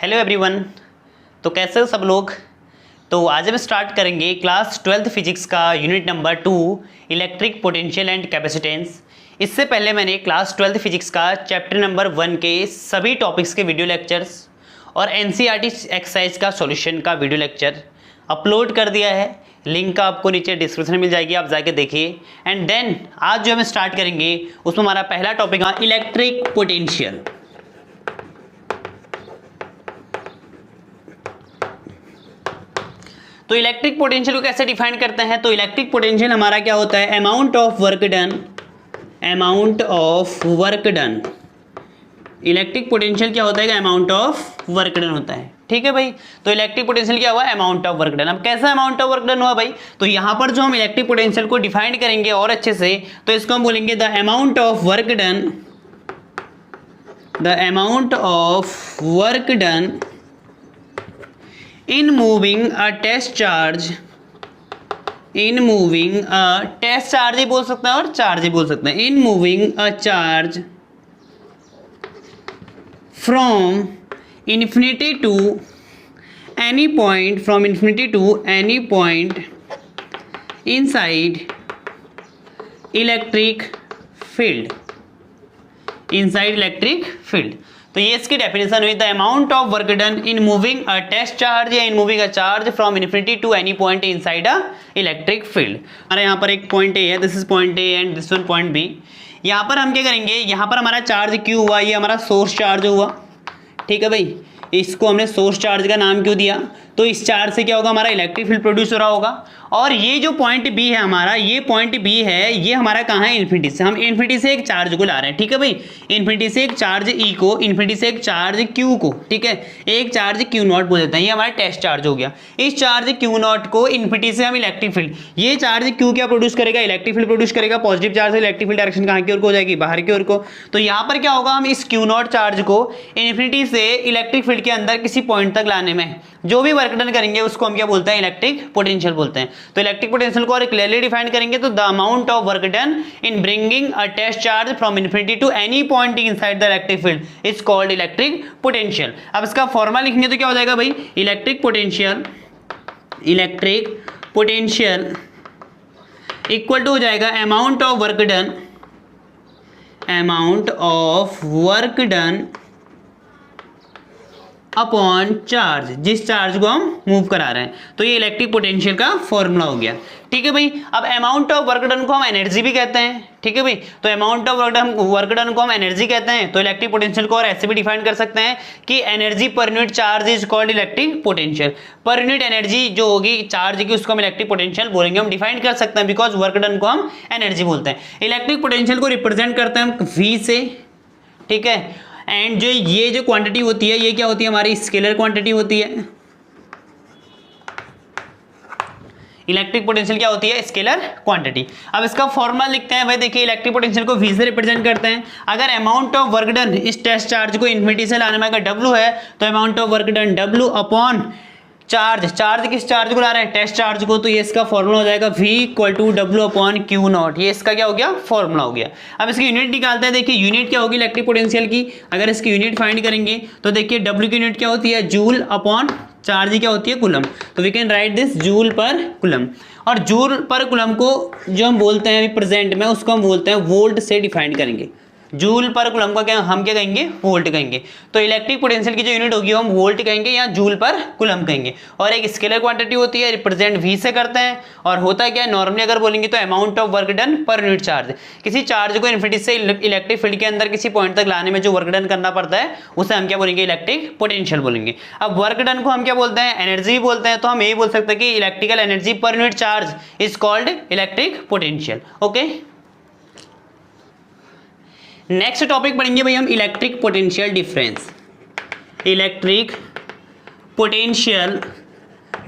Hello everyone. तो कैसे हो सब लोग। तो आज हम स्टार्ट करेंगे क्लास 12th फिजिक्स का unit number 2 electric potential and capacitance. इससे पहले मैंने क्लास 12th फिजिक्स का चैप्टर नंबर 1 के सभी टॉपिक्स के वीडियो लेक्चर्स और एनसीईआरटी एक्सरसाइज का सॉल्यूशन का वीडियो लेक्चर अपलोड कर दिया है। लिंक आपको नीचे डिस्क्रिप्शन में मिल जाएगी, आप जाके देखिए। एंड देन आज जो हम स्टार्ट करेंगे उसमें हमारा पहला टॉपिक है इलेक्ट्रिक पोटेंशियल। तो इलेक्ट्रिक पोटेंशियल को कैसे डिफाइन करते हैं। तो इलेक्ट्रिक पोटेंशियल हमारा क्या होता है, amount of work done. Electric potential क्या होता है, अमाउंट ऑफ वर्क डन होता है। ठीक है भाई। तो इलेक्ट्रिक पोटेंशियल क्या हुआ, अमाउंट ऑफ वर्क डन। अब कैसा अमाउंट ऑफ वर्क डन हुआ भाई, तो यहां पर जो हम इलेक्ट्रिक पोटेंशियल को डिफाइन करेंगे और अच्छे से, तो इसको हम बोलेंगे the amount of work done in moving a test charge ही बोल सकते हैं और चार्ज ही बोल सकते हैं। in moving a charge from infinity to any point inside electric field। तो ये इसकी डेफिनेशन हुई, the amount of work done in moving a test charge या in moving a charge from infinity to any point inside a electric field. हमारे यहाँ पर एक point A है, this is point A and this one point B. यहाँ पर हम क्या करेंगे, यहाँ पर हमारा चार्ज क्यों हुआ, ये हमारा सोर्स चार्ज हुआ। ठीक है भाई, इसको हमने सोर्स चार्ज का नाम क्यों दिया, तो इस चार्ज से क्या होगा, हमारा इलेक्ट्रिक फील्ड प्रोड्यूस हो रहा होगा। और ये जो पॉइंट बी है हमारा, ये पॉइंट बी है, ये हमारा कहाँ है, इन्फिनिटी से। हम इन्फिनिटी से एक चार्ज को ला रहे हैं। ठीक है भाई, इन्फिनिटी से एक चार्ज ई को, इन्फिनिटी से एक चार्ज क्यू को। ठीक है, एक चार्ज क्यू नॉट बोल देते हैं, ये हमारा टेस्ट चार्ज हो गया। इस चार्ज क्यू नॉट को इन्फिनिटी से हम इलेक्ट्रिक फील्ड, ये चार्ज क्यू क्या प्रोड्यूस करेगा, इलेक्ट्रिक फील्ड प्रोड्यूस करेगा। पॉजिटिव चार्ज से इलेक्ट्रिक फील्ड डायरेक्शन कहाँ की ओर को हो जाएगी, बाहर की ओर को। तो यहाँ पर क्या होगा, हम इस क्यू नॉट चार्ज को इन्फिनिटी से इलेक्ट्रिक फील्ड के अंदर किसी पॉइंट तक लाने में जो भी वर्क डन करेंगे उसको हम क्या बोलते हैं, इलेक्ट्रिक पोटेंशियल बोलते हैं। तो इलेक्ट्रिक पोटेंशियल को और क्लियरली डिफाइन करेंगे तो the amount of work done in bringing a test charge from infinity to any point inside the electric field is called electric potential. अब इसका फॉर्मूला लिखेंगे तो क्या हो जाएगा भाई, इलेक्ट्रिक पोटेंशियल इक्वल टू हो जाएगा amount of work done upon charge, जिस चार्ज को हम मूव करा रहे हैं। तो ये इलेक्ट्रिक पोटेंशियल का फॉर्मूला हो गया। ठीक है भाई। अब अमाउंट ऑफ वर्क डन को हम एनर्जी भी कहते हैं। ठीक है भाई, तो अमाउंट ऑफ वर्क डन को हम एनर्जी कहते हैं। तो इलेक्ट्रिक पोटेंशियल को और ऐसे भी डिफाइन कर सकते हैं कि energy per unit charge is called electric potential. Per unit energy जो होगी चार्ज की, उसको हम इलेक्ट्रिक पोटेंशियल बोलेंगे। हम डिफाइन कर सकते हैं बिकॉज वर्क डन को हम एनर्जी बोलते हैं। इलेक्ट्रिक पोटेंशियल को रिप्रेजेंट करते हैं हम V से। ठीक है, एंड जो ये जो क्वांटिटी होती है, ये क्या होती है, हमारी स्केलर क्वांटिटी होती है। इलेक्ट्रिक पोटेंशियल क्या होती है, स्केलर क्वांटिटी। अब इसका फॉर्मूला लिखते हैं भाई। देखिए, इलेक्ट्रिक पोटेंशियल को V से रिप्रेजेंट करते हैं। अगर अमाउंट ऑफ वर्क डन इस टेस्ट चार्ज को इन्फिनिटी से लाने में अगर W है, तो amount of work done W upon charge किस चार्ज को ला रहे हैं, टेस्ट चार्ज को। तो ये इसका फॉर्मूला हो जाएगा V equal to W upon q nought. ये इसका क्या हो गया, फॉर्मूला हो गया। अब इसकी यूनिट निकालते हैं। देखिए, यूनिट क्या होगी इलेक्ट्रिक पोटेंशियल की, अगर इसकी यूनिट फाइंड करेंगे तो देखिए W की यूनिट क्या होती है, जूल अपॉन चार्ज क्या होती है, कूलम। तो we can write this joule per coulomb. और जूल पर कूलम को जो हम बोलते हैं अभी प्रेजेंट में, उसको हम बोलते हैं वोल्ट से डिफाइन करेंगे। जूल पर कूलम का क्या हम क्या कहेंगे, वोल्ट कहेंगे। तो इलेक्ट्रिक पोटेंशियल की जो यूनिट होगी हम वोल्ट कहेंगे या जूल पर कूलम कहेंगे। और एक स्केलर क्वांटिटी होती है, रिप्रेजेंट V से करते हैं। और होता है क्या, नॉर्मली अगर बोलेंगे तो amount of work done per unit charge. किसी चार्ज को इन्फिनिटी से इलेक्ट्रिक फील्ड के अंदर किसी पॉइंट तक लाने में जो वर्क डन करना पड़ता है उसे हम क्या बोलेंगे, इलेक्ट्रिक पोटेंशियल बोलेंगे। अब वर्क डन को हम क्या बोलते हैं, एनर्जी बोलते हैं। तो हम यही बोल सकते हैं कि electrical energy per unit charge is called electric potential. Okay, next topic पढ़ेंगे भाई हम electric potential difference. Electric potential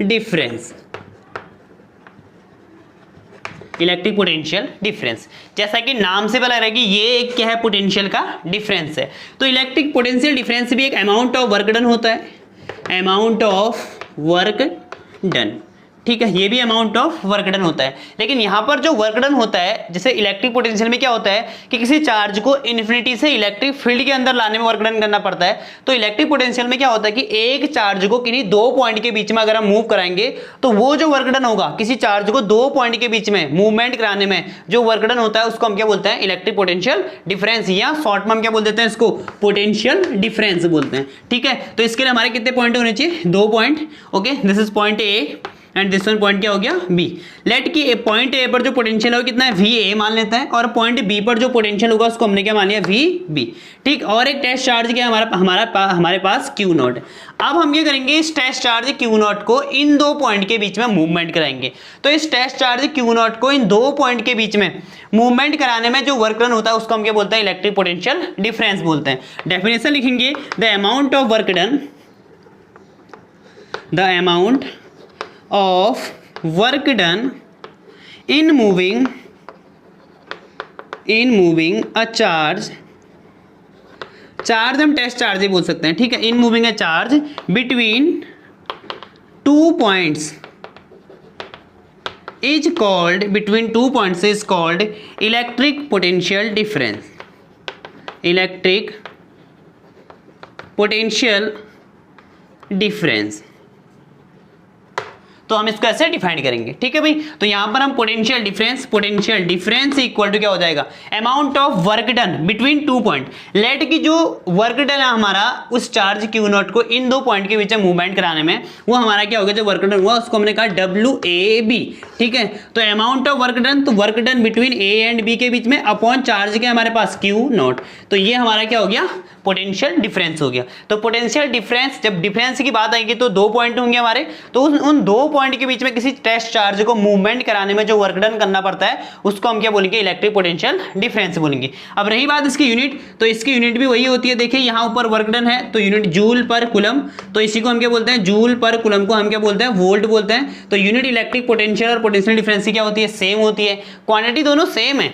difference, जैसा कि नाम से पता लग रहा है कि ये एक क्या है, पोटेंशियल का डिफरेंस है। तो इलेक्ट्रिक पोटेंशियल डिफरेंस भी एक अमाउंट ऑफ वर्क डन होता है, अमाउंट ऑफ वर्क डन। ठीक है, ये भी अमाउंट ऑफ वर्क डन होता है। लेकिन यहाँ पर जो वर्क डन होता है, जैसे इलेक्ट्रिक पोटेंशियल में क्या होता है कि किसी चार्ज को इन्फिनिटी से इलेक्ट्रिक फील्ड के अंदर लाने में वर्क डन करना पड़ता है। तो इलेक्ट्रिक पोटेंशियल में क्या होता है कि एक चार्ज को किन्हीं दो पॉइंट के बीच में अगर हम मूव कराएंगे तो वो जो वर्क डन होगा किसी चार्ज को दो पॉइंट के बीच में मूवमेंट कराने में जो वर्क डन होता है उसको हम क्या बोलते हैं, इलेक्ट्रिक पोटेंशियल डिफरेंस, या शॉर्ट में हम क्या बोल देते हैं इसको, पोटेंशियल डिफरेंस बोलते हैं। ठीक है, तो इसके लिए हमारे कितने पॉइंट होने चाहिए, 2 point. Okay, this is point A and this one point क्या हो गया बी। लेट की पॉइंट ए पर जो पोटेंशियल होगा कितना है, वी ए मान लेते हैं, और पॉइंट बी पर जो पोटेंशियल होगा उसको हमने क्या मान लिया, वी बी। ठीक, और एक टेस्ट चार्ज क्या है हमारे पास क्यू नॉट। अब हम क्या करेंगे, इस टेस्ट चार्ज क्यू नॉट को इन दो पॉइंट के बीच में मूवमेंट कराएंगे। तो इस टेस्ट चार्ज क्यू नॉट को इन दो पॉइंट के बीच में मूवमेंट कराने में जो वर्क डन होता है उसको हम क्या बोलते हैं, इलेक्ट्रिक पोटेंशियल डिफरेंस बोलते हैं। डेफिनेशन लिखेंगे, the amount of work done, the amount of work done in moving a charge हम टेस्ट चार्ज ही बोल सकते हैं। ठीक है, इन moving a charge between 2 points is called, between 2 points is called electric potential difference, electric potential difference। तो हम इसको ऐसे डिफाइन करेंगे। ठीक है भाई, तो यहां पर हम पोटेंशियल डिफरेंस इक्वल टू क्या हो जाएगा, amount of work done between 2 point. Let की जो वर्क डन है हमारा उस चार्ज क्यू नॉट को इन दो पॉइंट के बीच में मूवमेंट कराने में, वो हमारा क्या हो गया, जो वर्क डन हुआ उसको हमने कहा WAB। ठीक है, तो अमाउंट ऑफ वर्क डन, तो work done between A and B के बीच में अपॉन चार्ज के हमारे पास क्यू नॉट, तो ये हमारा क्या हो गया, पोटेंशियल डिफरेंस हो गया। तो पोटेंशियल डिफरेंस, जब डिफरेंस की बात आएगी तो 2 पॉइंट होंगे हमारे, तो उन 2 पॉइंट के बीच में किसी टेस्ट चार्ज को मूवमेंट कराने में जो वर्क डन करना पड़ता है उसको हम क्या बोलेंगे, इलेक्ट्रिक पोटेंशियल डिफरेंस बोलेंगे। अब रही बात इसकी यूनिट, तो इसकी यूनिट भी वही होती है। देखिए यहाँ ऊपर वर्क डन है तो यूनिट जूल पर कूलम, तो इसी को हम क्या बोलते हैं, जूल पर कूलम को हम क्या बोलते हैं, वोल्ट बोलते हैं। तो यूनिट इलेक्ट्रिक पोटेंशियल और पोटेंशियल डिफरेंस की क्या होती है, सेम होती है। क्वांटिटी दोनों सेम है,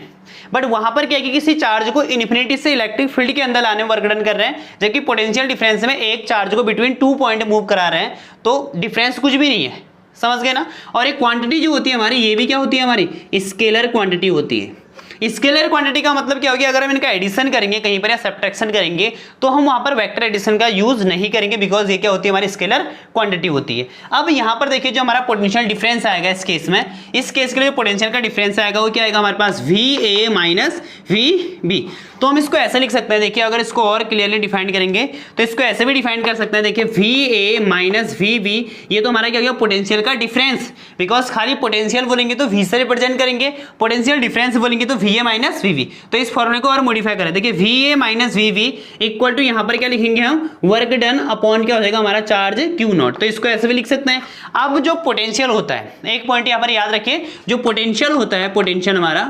बट वहां पर क्या है कि किसी चार्ज को इन्फिनिटी से इलेक्ट्रिक फील्ड के अंदर लाने में वर्क डन कर रहे हैं, जबकि पोटेंशियल डिफरेंस में एक चार्ज को बिटवीन 2 पॉइंट मूव करा रहे हैं, तो डिफरेंस कुछ भी नहीं है। समझ गए ना। और एक क्वांटिटी जो होती है हमारी, ये भी क्या होती है हमारी, स्केलर क्वांटिटी होती है। स्केलर क्वांटिटी का मतलब क्या हो गया, अगर हम इनका एडिशन करेंगे कहीं पर या सब्ट्रैक्शन करेंगे तो हम वहां पर वेक्टर एडिशन का यूज नहीं करेंगे, बिकॉज ये क्या होती है, हमारी स्केलर क्वांटिटी होती है। अब यहां पर देखिए जो हमारा पोटेंशियल डिफरेंस आएगा इस केस में, इस केस के लिए पोटेंशियल का डिफरेंस आएगा वो क्या आएगा हमारे पास, VA माइनस VB। तो हम इसको ऐसे लिख सकते हैं, देखिए अगर इसको और क्लियरली डिफाइन करेंगे तो इसको ऐसे भी डिफाइन कर सकते हैं। देखिए VA माइनस VB, ये तो हमारा क्या हो गया, पोटेंशियल का डिफरेंस, बिकॉज खाली पोटेंशियल बोलेंगे तो V से रिप्रेजेंट करेंगे, पोटेंशियल डिफरेंस बोलेंगे तो VA माइनस VB। तो इस फॉर्मूले को और मॉडिफाई करें, देखिए VA minus VB equal to यहाँ पर क्या लिखेंगे हम, वर्क डन अपॉन क्या हो जाएगा हमारा चार्ज क्यू नॉट। तो इसको ऐसे भी लिख सकते हैं। अब जो पोटेंशियल होता है, एक पॉइंट यहाँ पर याद रखिए, जो पोटेंशियल होता है, पोटेंशियल हमारा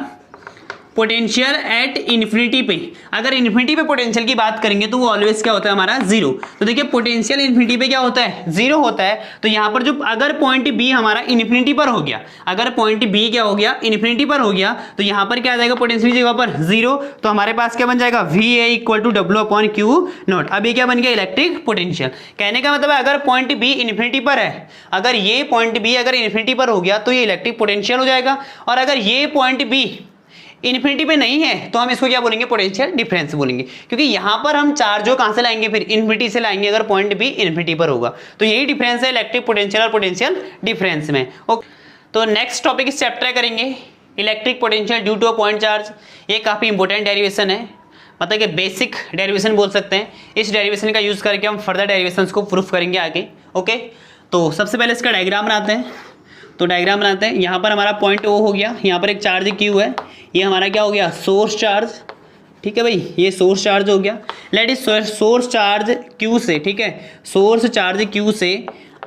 पोटेंशियल एट इन्फिनिटी पे, अगर इन्फिनिटी पे पोटेंशियल की बात करेंगे तो वो ऑलवेज क्या होता है हमारा, जीरो। तो देखिए पोटेंशियल इन्फिनिटी पे क्या होता है, जीरो होता है। तो यहाँ पर जो अगर पॉइंट बी हमारा इन्फिनिटी पर हो गया, अगर पॉइंट बी क्या हो गया, इन्फिनिटी पर हो गया, तो यहाँ पर क्या आ जाएगा पोटेंशियल जगह पर जीरो। तो हमारे पास क्या बन जाएगा, VA equal to W upon q nought. अब ये क्या बन गया, इलेक्ट्रिक पोटेंशियल। कहने का मतलब है अगर पॉइंट बी इन्फिनिटी पर है, अगर ये पॉइंट बी अगर इन्फिनिटी पर हो गया तो ये इलेक्ट्रिक पोटेंशियल हो जाएगा, और अगर ये पॉइंट बी इन्फिनिटी पे नहीं है तो हम इसको क्या बोलेंगे, पोटेंशियल डिफरेंस बोलेंगे, क्योंकि यहां पर हम चार्ज को कहां से लाएंगे, फिर इन्फिनिटी से लाएंगे अगर पॉइंट बी इन्फिनिटी पर होगा। तो यही डिफरेंस है इलेक्ट्रिक पोटेंशियल और पोटेंशियल डिफरेंस में। ओके, तो नेक्स्ट टॉपिक इस चैप्टर करेंगे electric potential due to a point charge. ये काफी इंपॉर्टेंट डेरिवेशन है, मतलब कि बेसिक डेरिवेशन बोल सकते हैं। इस डेरिवेशन का यूज करके हम फर्दर डेरिवेशंस को प्रूफ करेंगे आगे। ओके, तो सबसे पहले इसका डायग्राम बनाते हैं। तो डायग्राम बनाते हैं, यहाँ पर हमारा पॉइंट O हो गया, यहाँ पर एक चार्ज Q है, ये हमारा क्या हो गया, सोर्स चार्ज। ठीक है भाई, ये सोर्स चार्ज हो गया। Let is source charge Q से, ठीक है, सोर्स चार्ज Q से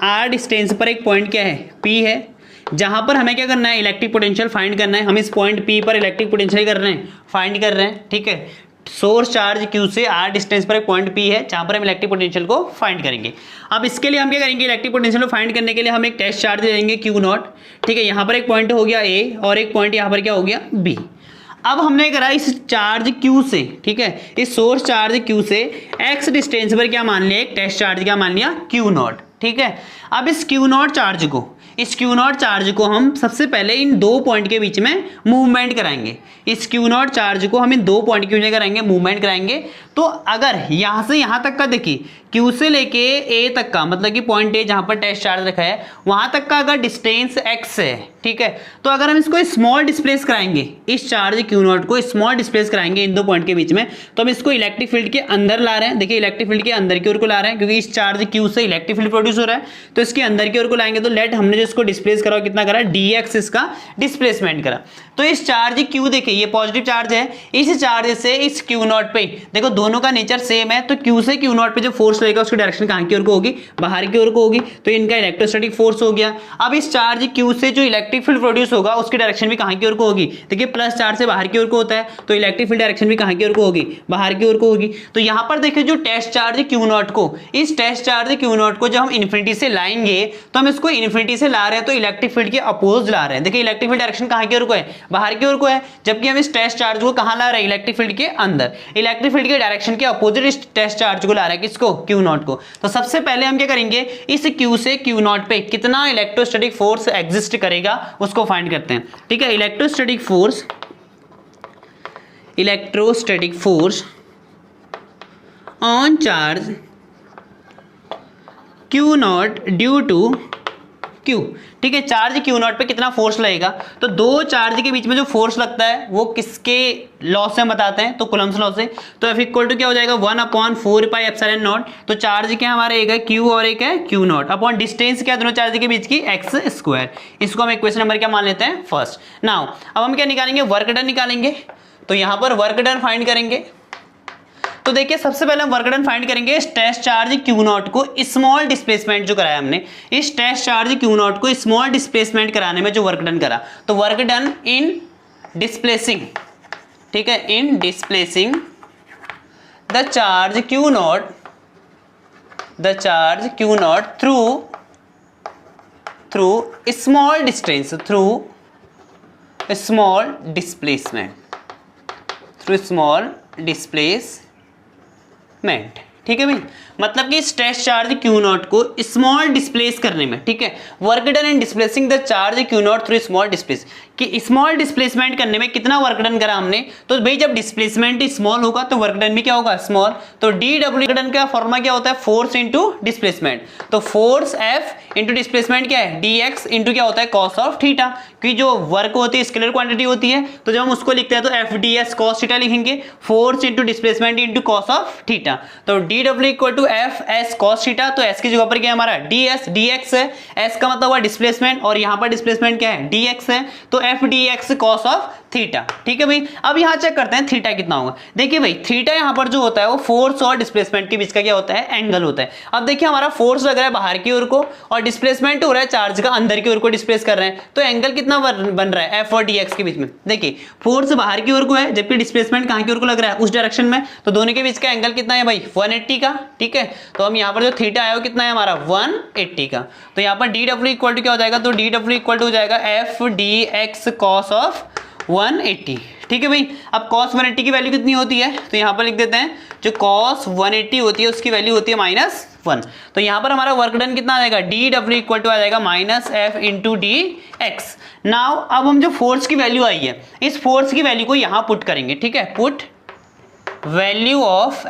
R डिस्टेंस पर एक पॉइंट क्या है, P है, जहां पर हमें क्या करना है, इलेक्ट्रिक पोटेंशियल फाइंड करना है। हम इस पॉइंट P पर इलेक्ट्रिक पोटेंशियल कर रहे हैं, फाइंड कर रहे हैं। ठीक है, सोर्स चार्ज Q से R डिस्टेंस पर एक पॉइंट P है जहां पर हम इलेक्ट्रिक पोटेंशियल को फाइंड करेंगे। अब इसके लिए हम क्या करेंगे, इलेक्ट्रिक पोटेंशियल को फाइंड करने के लिए हम एक टेस्ट चार्ज लेंगे Q नॉट। ठीक है, यहाँ पर एक पॉइंट हो गया A और एक पॉइंट यहाँ पर क्या हो गया B। अब हमने करा इस चार्ज Q से, ठीक है, इस सोर्स चार्ज Q से X डिस्टेंस पर क्या मान लिया, एक टेस्ट चार्ज क्या मान लिया, Q नॉट। ठीक है, अब इस Q नॉट चार्ज को इस क्यू नॉट चार्ज को हम सबसे पहले इन दो पॉइंट के बीच में मूवमेंट कराएंगे। इस क्यू नॉट चार्ज को हम इन दो पॉइंट के बीच में कराएंगे, मूवमेंट कराएंगे। तो अगर यहाँ से यहाँ तक का देखिए Q से लेके A तक का, मतलब कि पॉइंट A जहाँ पर टेस्ट चार्ज रखा है वहाँ तक का अगर डिस्टेंस x है, ठीक है, तो अगर हम इसको स्मॉल डिस्प्लेस कराएंगे, इस चार्ज Q नॉट को स्मॉल डिस्प्लेस कराएंगे इन दो पॉइंट के बीच में, तो हम इसको इलेक्ट्रिक फील्ड के अंदर ला रहे हैं। देखिए इलेक्ट्रिक फील्ड के अंदर की ओर को ला रहे हैं, क्योंकि इस चार्ज Q से इलेक्ट्रिक फील्ड प्रोड्यूस हो रहा है, तो इसके अंदर की ओर को लाएंगे। तो लेट हमने जो इसको डिस्प्लेस करा कितना करा, dx इसका डिस्प्लेसमेंट करा। तो इस चार्ज Q देखिए ये पॉजिटिव चार्ज है, इस चार्ज से इस Q नॉट पे देखो दोनों का नेचर सेम है, तो Q से Q नॉट पे जो फोर्स लगेगा उसकी डायरेक्शन कहाँ की ओर को होगी, बाहर की ओर को होगी। तो इनका इलेक्ट्रोस्टैटिक फोर्स हो गया। अब इस चार्ज Q से जो इलेक्ट्रिक फील्ड प्रोड्यूस होगा उसकी डायरेक्शन भी कहाँ की ओर को होगी, देखिए प्लस चार्ज से बाहर की ओर को होता है, तो इलेक्ट्रिक फील्ड डायरेक्शन भी कहाँ की ओर को होगी, बाहर की ओर को होगी। तो यहाँ पर देखिए जो टेस्ट चार्ज Q नॉट को, इस टेस्ट चार्ज Q नॉट को जब हम इन्फिनिटी से लाएंगे, तो हम इसको इन्फिनिटी से ला रहे हैं तो इलेक्ट्रिक फील्ड के अपोज ला रहे हैं। देखिए इलेक्ट्रिक फील्ड डायरेक्शन कहाँ की ओर को है, बाहर की ओर को है, जबकि हम इस टेस्ट चार्ज को कहाँ ला रहे हैं, इलेक्ट्रिक फील्ड के अंदर। इलेक्ट्रिक फील्ड के डायरेक्शन के अपोजिट इस टेस्ट चार्ज को ला रहा है, किसको, Q नॉट को। तो सबसे पहले हम क्या करेंगे, इस Q से Q नॉट पे कितना इलेक्ट्रोस्टैटिक फोर्स एग्जिस्ट करेगा उसको फाइंड करते हैं। ठीक है, electrostatic force on charge Q nought due to Q। ठीक है, चार्ज Q नॉट पे कितना फोर्स लगेगा, तो दो चार्ज के बीच में जो फोर्स लगता है वो किसके लॉ से हम बताते हैं, तो कूलम्ब्स लॉ से। तो F इक्वल टू क्या हो जाएगा, 1/4 पाई एप्सिलॉन नॉट। तो चार्ज क्या हमारा एक है Q और एक है Q नॉट, अपॉन डिस्टेंस क्या दोनों चार्ज के बीच की, x स्क्वायर। इसको हम इक्वेशन नंबर क्या मान लेते हैं, फर्स्ट। नाउ अब हम क्या निकालेंगे, वर्क डन निकालेंगे। तो यहां पर वर्क डन फाइंड करेंगे। तो देखिए सबसे पहले हम वर्क डन फाइंड करेंगे इस टेस्ट चार्ज Q नॉट को स्मॉल डिस्प्लेसमेंट जो कराया हमने, इस टेस्ट चार्ज Q नॉट को स्मॉल डिस्प्लेसमेंट कराने में जो वर्क डन करा, तो वर्क डन इन डिस्प्लेसिंग, ठीक है, in displacing the charge Q not through small distance, through small displacement. ठीक है भाई, मतलब कि इस टेस्ट चार्ज Q नॉट को स्मॉल डिस्प्लेस करने में, ठीक है, work done in displacing the charge Q not through small displace, कि स्मॉल डिस्प्लेसमेंट करने में कितना वर्क डन करा हमने। तो भाई जब डिस्प्लेसमेंट स्मॉल होगा तो वर्क डन भी क्या होगा, स्मॉल। तो DW डन का फॉर्मूला क्या होता है, फोर्स इंटू डिस्प्लेसमेंट। तो फोर्स F इंटू डिस्प्लेसमेंट क्या है, dx इंटू क्या होता है, कॉस ऑफ थीटा। कि जो वर्क होती है स्केलर क्वांटिटी होती है, तो जब हम उसको लिखते हैं तो FDS cos थीटा लिखेंगे, force into displacement into cos of theta. तो DW equal to FS cos theta, तो S की जगह पर क्या है हमारा DS, dx है, S का मतलब हुआ डिस्प्लेसमेंट और यहाँ पर डिस्प्लेसमेंट क्या है, dx है, तो FDX cos ऑफ थीटा। ठीक है भाई, अब यहाँ चेक करते हैं थीटा कितना होगा। देखिए भाई थीटा यहाँ पर जो होता है वो फोर्स और डिस्प्लेसमेंट के बीच का क्या होता है, एंगल होता है। अब देखिए हमारा फोर्स लग रहा है बाहर की ओर को और डिस्प्लेसमेंट हो रहा है चार्ज का अंदर की ओर को डिस्प्लेस कर रहे हैं, तो एंगल कितना बन रहा है, F और dx के बीच में। देखिए फोर्स बाहर की ओर को है जबकि डिस्प्लेसमेंट कहाँ की ओर को लग रहा है, उस डायरेक्शन में, तो दोनों के बीच का एंगल कितना है भाई, 180 का। ठीक है, तो हम यहाँ पर जो थीटा आया वो कितना है हमारा, 180 का। तो यहाँ पर DW इक्वल टू क्या हो जाएगा, तो DW इक्वल टू हो जाएगा FDX cos ऑफ 180। ठीक है भाई, अब cos 180 की वैल्यू कितनी होती है, तो यहाँ पर लिख देते हैं जो cos 180 होती है उसकी वैल्यू होती है -1। तो यहाँ पर हमारा वर्क डन कितना आ जाएगा, DW इक्वल टू आ जाएगा -F इंटू dx। नाउ अब हम जो फोर्स की वैल्यू आई है, इस फोर्स की वैल्यू को यहाँ पुट करेंगे। ठीक है, पुट वैल्यू ऑफ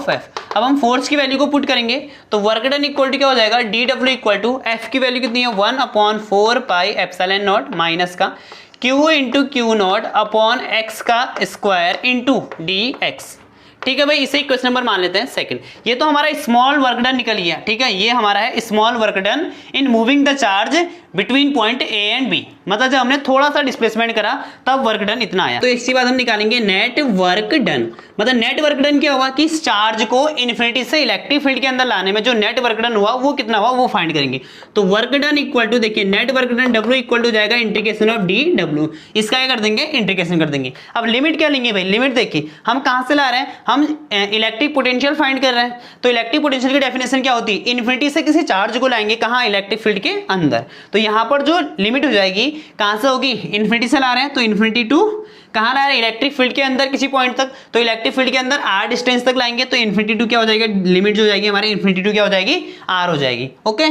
F। अब हम फोर्स की वैल्यू को पुट करेंगे तो वर्क डन इक्वल टू क्या हो जाएगा, DW इक्वल टू F की वैल्यू कितनी है, 1/4 पाई एप्सिलॉन नॉट माइनस का Q into Q not upon x का स्क्वायर इंटू dx। ठीक है भाई, इसे क्वेश्चन नंबर मान लेते हैं सेकंड। ये तो हमारा स्मॉल वर्क डन निकल गया। ठीक है, ये हमारा है small work done in moving the charge between point A and B, मतलब जब हमने थोड़ा सा डिस्प्लेसमेंट करा तब वर्क डन इतना आया। तो इसके बाद हम निकालेंगे नेट वर्क डन। मतलब नेट वर्क डन क्या होगा कि इस चार्ज को इन्फिनिटी से इलेक्ट्रिक फील्ड के अंदर लाने में जो नेट वर्क डन हुआ वो कितना हुआ वो फाइंड करेंगे। तो वर्क डन इक्वल टू देखिए net work done W equal to जाएगा इंटीग्रेशन ऑफ DW, इसका क्या कर देंगे, इंटीग्रेशन कर देंगे। अब लिमिट क्या लेंगे भाई, लिमिट देखिए हम कहां से ला रहे हैं, हम इलेक्ट्रिक पोटेंशियल फाइंड कर रहे हैं। तो इलेक्ट्रिक पोटेंशियल की डेफिनेशन क्या होती है, इन्फिनिटी से किसी चार्ज को लाएंगे कहां, इलेक्ट्रिक फील्ड के अंदर। तो यहां पर जो लिमिट हो जाएगी कहां से होगी, इन्फिनिटी से ला रहे हैं तो इन्फिनिटी टू कहां ला रहे हैं, इलेक्ट्रिक फील्ड के अंदर किसी पॉइंट तक, तो इलेक्ट्रिक फील्ड के अंदर r डिस्टेंस तक लाएंगे तो इन्फिनिटी टू क्या हो जाएगा, लिमिट जो हो जाएगी हमारी इन्फिनिटी टू क्या हो जाएगी, r हो जाएगी। ओके,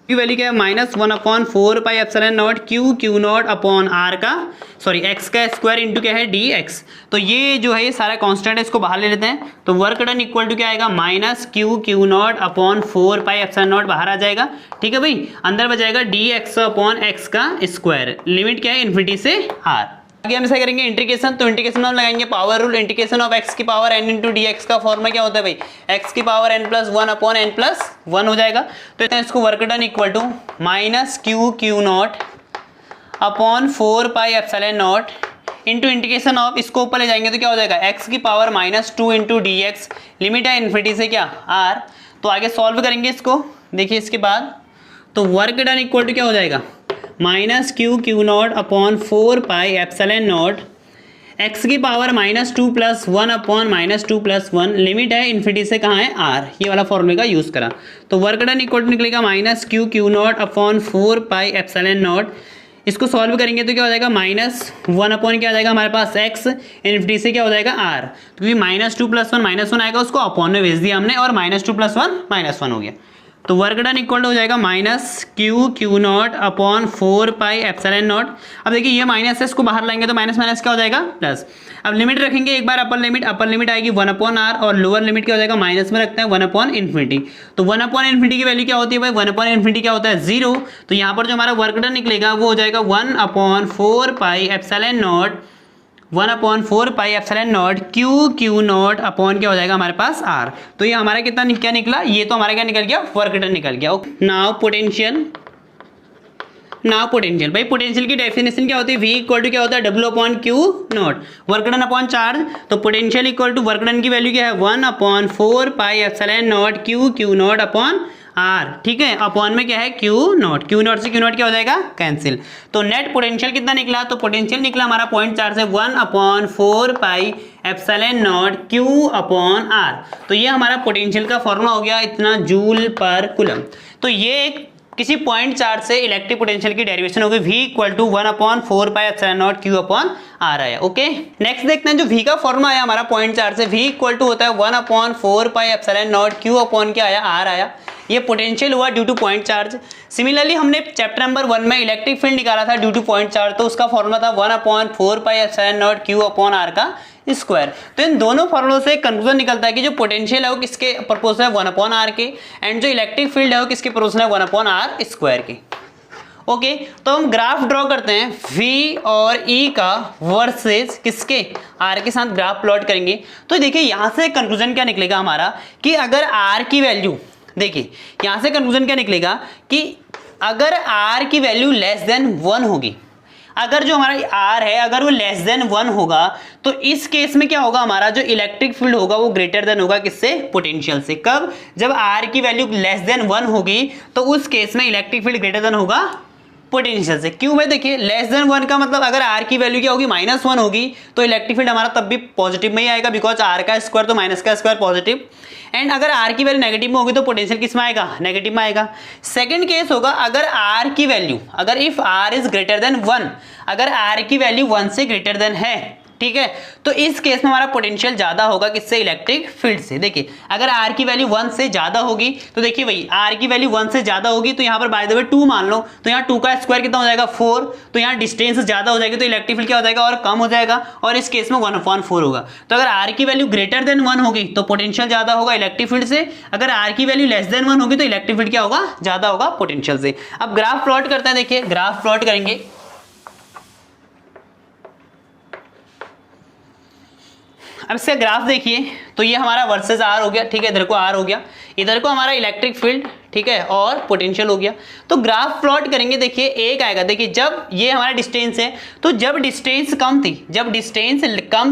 की वैल्यू क्या है -1/4 क्यू नॉट अपॉन आर का एक्स का स्क्वायर इंटू क्या है dx। तो ये जो है ये सारा कांस्टेंट है, इसको बाहर ले लेते हैं। तो वर्क डन इक्वल टू क्या आएगा -क्यू नॉट अपॉन 4πε0 बाहर आ जाएगा। ठीक है भाई, अंदर बचाएगा dx अपॉन एक्स का स्क्वायर। लिमिट क्या है इन्फिनिटी से r। आगे हम ऐसा करेंगे इंटीग्रेशन। तो इंटीग्रेशन हम लगाएंगे power rule. Integration of x की पावर n इंटू dx का फॉर्मूला क्या होता है भाई, x की पावर n+1 अपॉन n+1 हो जाएगा। तो इसको work done equal to -Q not upon 4πε0 into integration of, इसको ऊपर ले जाएंगे तो क्या हो जाएगा x की पावर -2 इंटू dx। लिमिट है इन्फिनिटी से क्या r। तो आगे सॉल्व करेंगे इसको। देखिए इसके बाद तो वर्क डन इक्वल टू क्या हो जाएगा -क्यू नॉट अपॉन 4πε0 x की पावर -2 + 1 अपॉन -2 + 1। लिमिट है इन्फिनिटी से कहाँ है r। ये वाला फॉर्मूले का यूज़ करा। तो वर्क डन इक्वल टू निकलेगा -क्यू नॉट अपॉन 4πε0। इसको सॉल्व करेंगे तो क्या हो जाएगा -1 अपॉन क्या आ जाएगा हमारे पास x, इन्फिनिटी से क्या हो जाएगा r। तो क्योंकि -2 + 1 -1 आएगा, उसको अपॉन में भेज दिया हमने और -2 + 1 -1 हो गया। तो वर्क डन इक्वल हो जाएगा -क्यू नॉट अपॉन 4πε0। अब देखिए ये माइनस है, इसको बाहर लाएंगे तो माइनस माइनस क्या हो जाएगा प्लस। अब लिमिट रखेंगे एक बार अपर लिमिट आएगी 1/r और लोअर लिमिट क्या हो जाएगा माइनस में रखते हैं 1/∞। तो 1/∞ की वैल्यू क्या होती है भाई, 1/∞ क्या होता है 0। तो यहाँ पर जो हमारा वर्क डन निकलेगा वो हो जाएगा 1/4πε0 1/4πε0 क्यू नॉट अपॉन क्या हो जाएगा हमारे पास r। तो ये हमारा कितना क्या निकला, ये तो हमारा क्या निकल गया वर्क डन निकल गया। नाउ पोटेंशियल भाई पोटेंशियल की डेफिनेशन क्या होती है, v इक्वल टू क्या होता है W/Q0 work done upon charge. तो potential equal to work done की वैल्यू क्या है 1/4πε0 क्यू नॉट अपॉन r। ठीक है, अपॉन में क्या है क्यू नॉट से क्यू नॉट क्या हो जाएगा कैंसिल। तो नेट पोटेंशियल कितना निकला, तो पोटेंशियल निकला हमारा 0.4 से 1/4πε0 क्यू अपॉन r। तो ये हमारा पोटेंशियल का फॉर्मूला हो गया इतना जूल पर कूलम। तो ये एक किसी पॉइंट चार्ज से इलेक्ट्रिक पोटेंशियल की डेरिवेशन होगी v equal to 1/4πε0 q upon r आया। ओके, नेक्स्ट देखते हैं जो v का फॉर्मूला आया हमारा पॉइंट चार्ज से, v इक्वल टू होता है 1/4πε0 क्यू अपॉन क्या आया r आया। ये पोटेंशियल हुआ due two point charge. Similarly हमने चैप्टर नंबर 1 में इलेक्ट्रिक फील्ड निकाला था ड्यू टू पॉइंट चार्ज, तो उसका फॉर्मूला था 1/4πε0 क्यू अपॉन r का स्क्वायर। तो इन दोनों फॉर्मूलों से कंक्लूजन निकलता है कि जो पोटेंशियल है वो किसके प्रोपोर्शनल है 1/r के, एंड जो इलेक्ट्रिक फील्ड है वो किसके प्रोपोर्शनल है 1/r स्क्वायर के। ओके, तो हम ग्राफ ड्रॉ करते हैं v और e का वर्सेस किसके r के साथ ग्राफ प्लॉट करेंगे। तो देखिए यहाँ से कंक्लूजन क्या निकलेगा हमारा कि अगर r की वैल्यू, देखिए यहाँ से कंक्लूजन क्या निकलेगा कि अगर r की वैल्यू लेस देन 1 होगी, अगर जो हमारा r है अगर वो लेस देन 1 होगा, तो इस केस में क्या होगा हमारा जो इलेक्ट्रिक फील्ड होगा वो ग्रेटर देन होगा किससे, पोटेंशियल से। कब, जब r की वैल्यू लेस देन 1 होगी तो उस केस में इलेक्ट्रिक फील्ड ग्रेटर देन होगा पोटेंशियल से। क्यों भाई, देखिए लेस देन 1 का मतलब अगर r की वैल्यू क्या होगी -1 होगी तो इलेक्ट्रिक फील्ड हमारा तब भी पॉजिटिव में ही आएगा, बिकॉज r का स्क्वायर तो माइनस का स्क्वायर पॉजिटिव। एंड अगर r की वैल्यू नेगेटिव में होगी तो पोटेंशियल किस में आएगा, नेगेटिव में आएगा। सेकंड केस होगा अगर r की वैल्यू, अगर if r is greater than 1, अगर r की वैल्यू 1 से ग्रेटर देन है, ठीक है, तो इस केस में हमारा पोटेंशियल ज्यादा होगा किससे, इलेक्ट्रिक फील्ड से। देखिए अगर r की वैल्यू 1 से ज्यादा होगी तो देखिए भाई r की वैल्यू 1 से ज्यादा होगी तो यहाँ पर बाय द वे 2 मान लो, तो यहाँ 2 का स्क्वायर कितना हो जाएगा 4, तो यहाँ डिस्टेंस ज्यादा हो जाएगी तो इलेक्ट्रिक फील्ड क्या हो जाएगा और कम हो जाएगा, और इस केस में 1/4 होगा। तो अगर r की वैल्यू ग्रेटर देन 1 होगी तो पोटेंशियल ज्यादा होगा इलेक्ट्रिक फील्ड से, अगर r की वैल्यू लेस देन 1 होगी तो इलेक्ट्रिक फील्ड क्या होगा, ज्यादा होगा पोटेंशियल से। अब ग्राफ प्लॉट करते हैं, देखिए ग्राफ प्लॉट करेंगे। अब इसका ग्राफ देखिए, तो ये हमारा वर्सेस r हो गया, ठीक है, इधर को r हो गया, इधर को हमारा इलेक्ट्रिक फील्ड, ठीक है, और पोटेंशियल हो गया। तो ग्राफ प्लॉट करेंगे, देखिए एक आएगा, देखिए जब ये हमारा डिस्टेंस है, तो जब डिस्टेंस कम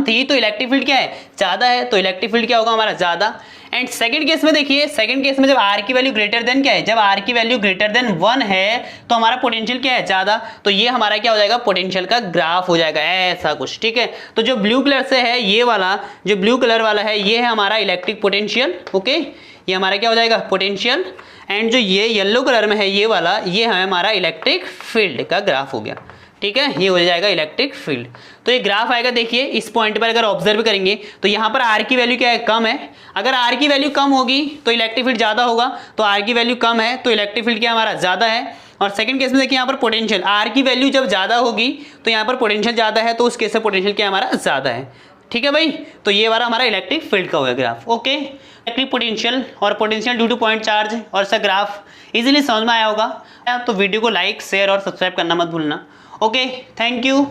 थी, तो इलेक्ट्रिक फील्ड क्या है, ज्यादा है, तो इलेक्ट्रिक फील्ड क्या होगा हमारा ज्यादा। एंड सेकंड केस में देखिए, सेकंड केस में जब r की वैल्यू ग्रेटर देन क्या है, जब r की वैल्यू ग्रेटर देन 1 है तो हमारा पोटेंशियल क्या है, ज्यादा। तो ये हमारा क्या हो जाएगा, पोटेंशियल का ग्राफ हो जाएगा ऐसा कुछ, ठीक है। तो जो ब्लू कलर से है ये वाला, जो ब्लू कलर वाला है ये है हमारा इलेक्ट्रिक पोटेंशियल, ओके, ये हमारा क्या हो जाएगा पोटेंशियल। एंड जो ये येलो कलर में है ये वाला, ये है हमारा इलेक्ट्रिक फील्ड का ग्राफ हो गया। ठीक है, ये हो जाएगा इलेक्ट्रिक फील्ड। तो ये ग्राफ आएगा, देखिए इस पॉइंट पर अगर ऑब्जर्व करेंगे तो यहाँ पर आर की वैल्यू क्या है, कम है। अगर आर की वैल्यू कम होगी तो इलेक्ट्रिक फील्ड ज़्यादा होगा, तो आर की वैल्यू कम है तो इलेक्ट्रिक फील्ड क्या हमारा ज़्यादा है। और सेकंड केस में देखिए यहाँ पर पोटेंशियल, आर की वैल्यू जब ज़्यादा होगी तो यहाँ पर पोटेंशियल ज़्यादा है, तो उस केस में पोटेंशियल क्या हमारा ज़्यादा है। ठीक है भाई, तो ये वाला हमारा इलेक्ट्रिक फील्ड का हुआ ग्राफ। ओके, इलेक्ट्रिक पोटेंशियल और potential due two point charge और इसका ग्राफ इजीली समझ में आया होगा। तो वीडियो को लाइक, शेयर और सब्सक्राइब करना मत भूलना। Okay, thank you.